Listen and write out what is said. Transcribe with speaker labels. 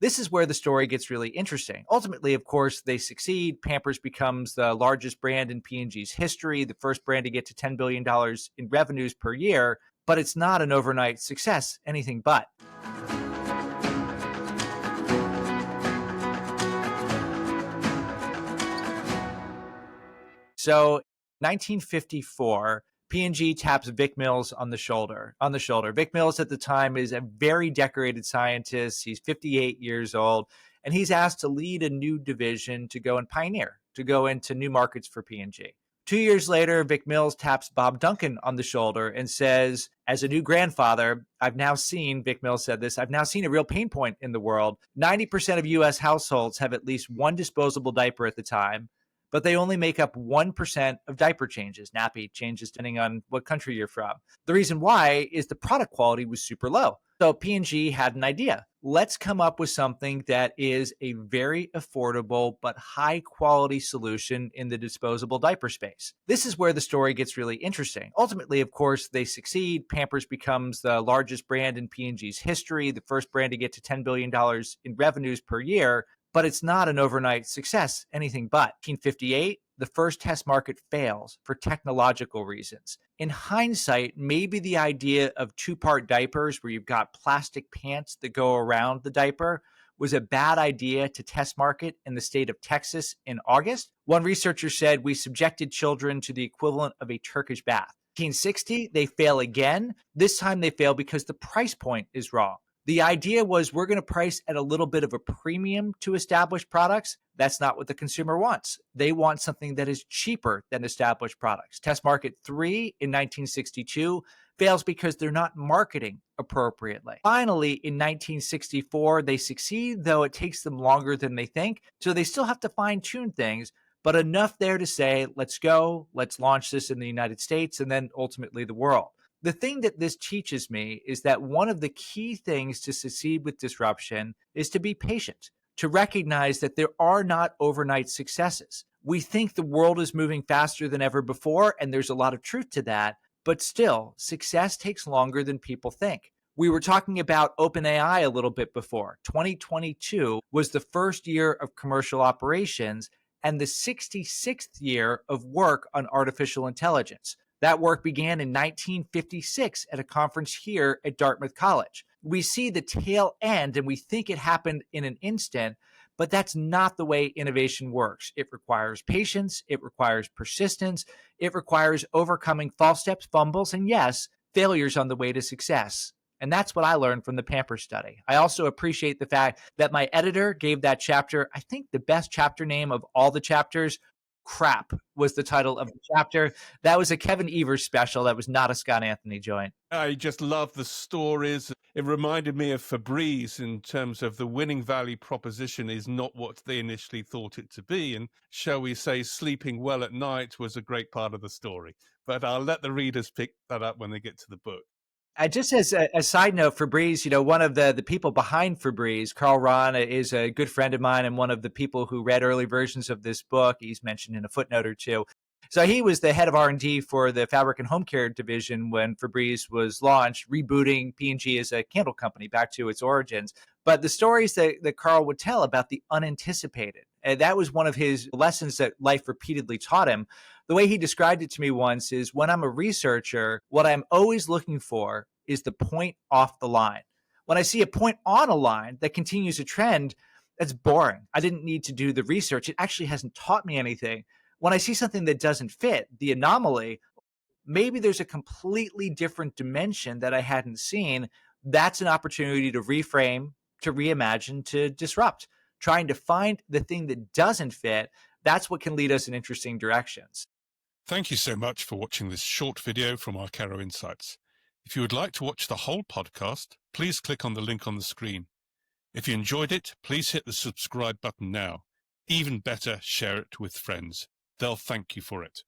Speaker 1: This is where the story gets really interesting. Ultimately, of course, they succeed. Pampers becomes the largest brand in P&G's history, the first brand to get to $10 billion in revenues per year, but it's not an overnight success, anything but. So 1954, P&G taps Vic Mills on the shoulder. Vic Mills at the time is a very decorated scientist. He's 58 years old, and he's asked to lead a new division to go and pioneer, to go into new markets for P&G. 2 years later, Vic Mills taps Bob Duncan on the shoulder and says, as a new grandfather, Vic Mills said this, I've now seen a real pain point in the world. 90% of US households have at least one disposable diaper at the time, but they only make up 1% of diaper changes, nappy changes, depending on what country you're from. The reason why is the product quality was super low. So P&G had an idea. Let's come up with something that is a very affordable but high quality solution in the disposable diaper space. This is where the story gets really interesting. Ultimately, of course, they succeed. Pampers becomes the largest brand in P&G's history, the first brand to get to $10 billion in revenues per year, but it's not an overnight success, anything but. 1958, the first test market fails for technological reasons. In hindsight, maybe the idea of two-part diapers where you've got plastic pants that go around the diaper was a bad idea to test market in the state of Texas in August. One researcher said we subjected children to the equivalent of a Turkish bath. 1960, they fail again. This time they fail because the price point is wrong. The idea was we're going to price at a little bit of a premium to established products. That's not what the consumer wants. They want something that is cheaper than established products. Test market 3 in 1962 fails because they're not marketing appropriately. Finally, in 1964, they succeed, though it takes them longer than they think. So they still have to fine-tune things, but enough there to say, let's go, let's launch this in the United States and then ultimately the world. The thing that this teaches me is that one of the key things to succeed with disruption is to be patient, to recognize that there are not overnight successes. We think the world is moving faster than ever before, and there's a lot of truth to that, but still, success takes longer than people think. We were talking about OpenAI a little bit before. 2022 was the first year of commercial operations and the 66th year of work on artificial intelligence. That work began in 1956 at a conference here at Dartmouth College. We see the tail end and we think it happened in an instant, but that's not the way innovation works. It requires patience, it requires persistence, it requires overcoming false steps, fumbles, and yes, failures on the way to success. And that's what I learned from the Pampers study. I also appreciate the fact that my editor gave that chapter, I think the best chapter name of all the chapters, Crap was the title of the chapter. That was a Kevin Evers special. That was not a Scott Anthony joint.
Speaker 2: I just love the stories. It reminded me of Febreze in terms of the winning value proposition is not what they initially thought it to be. And shall we say sleeping well at night was a great part of the story. But I'll let the readers pick that up when they get to the book.
Speaker 1: Just as a side note, Febreze, one of the people behind Febreze, Carl Rahn, is a good friend of mine and one of the people who read early versions of this book. He's mentioned in a footnote or two. So he was the head of R&D for the fabric and home care division when Febreze was launched, rebooting P&G as a candle company back to its origins. But the stories that Carl would tell about the unanticipated, that was one of his lessons that life repeatedly taught him. The way he described it to me once is when I'm a researcher, what I'm always looking for is the point off the line. When I see a point on a line that continues a trend, that's boring. I didn't need to do the research. It actually hasn't taught me anything. When I see something that doesn't fit, the anomaly, maybe there's a completely different dimension that I hadn't seen. That's an opportunity to reframe, to reimagine, to disrupt. Trying to find the thing that doesn't fit, that's what can lead us in interesting directions.
Speaker 3: Thank you so much for watching this short video from Arcaro Insights. If you would like to watch the whole podcast, please click on the link on the screen. If you enjoyed it, please hit the subscribe button now. Even better, share it with friends. They'll thank you for it.